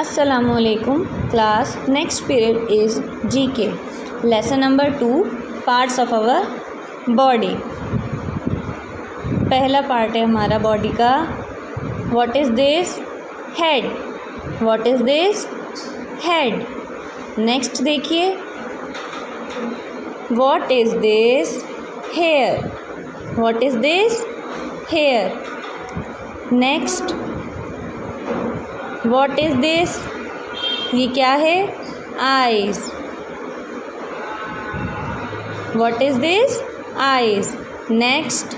Assalamualaikum class. Next period is GK. Lesson number 2, parts of our body. पहला part है हमारा body का. What is this? Head. What is this? Head. Next देखिए. What is this? Hair. What is this? Hair. Next. What is this? ये क्या है? Eyes. What is this? Eyes. Next.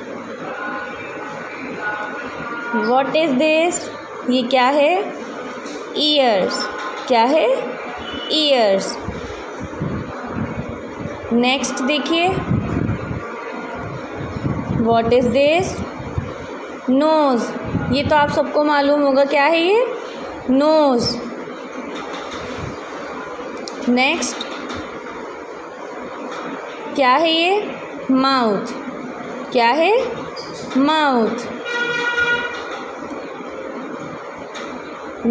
What is this? ये क्या है? Ears. क्या है? Ears. Next देखिए. What is this? Nose. ये तो आप सबको मालूम होगा क्या है ये? Nose. Next. क्या है ये? Mouth. क्या है? Mouth.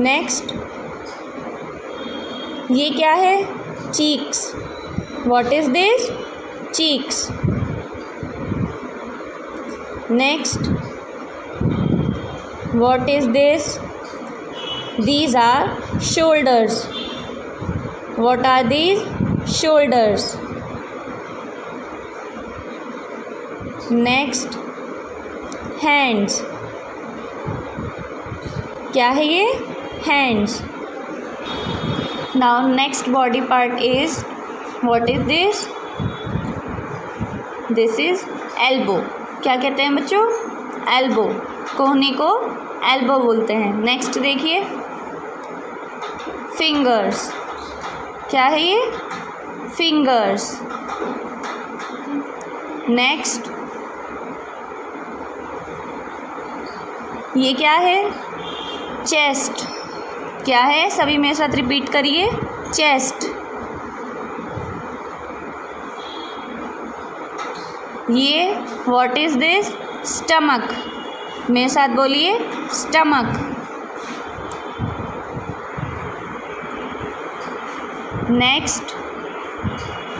Next. ये क्या है? Cheeks. What is this? Cheeks. Next. What is this? These are shoulders. What are these? Shoulders. Next. Hands. क्या है ये? Hands. Now next body part is, what is this? This is elbow. क्या कहते हैं बच्चों? Elbow. कोहनी को elbow बोलते हैं. Next देखिए. Fingers. क्या है ये? Fingers. Next. ये क्या है? Chest. क्या है? सभी मेरे साथ रिपीट करिए. Chest. ये what is this? Stomach. मेरे साथ बोलिए. Stomach. नेक्स्ट.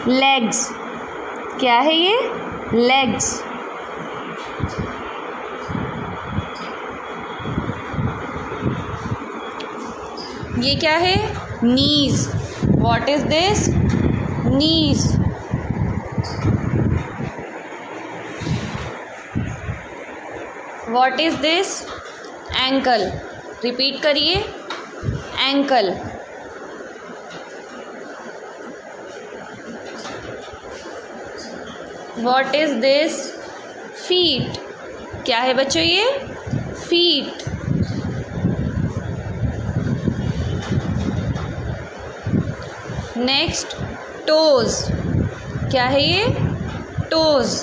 लेग्स. क्या है ये? लेग्स. ये क्या है? Knees. What is this? Knees. What is this? Ankle. Repeat करिए. Ankle. What is this? Feet. क्या है बच्चों ये? Feet. Next. Toes. क्या है ये? Toes.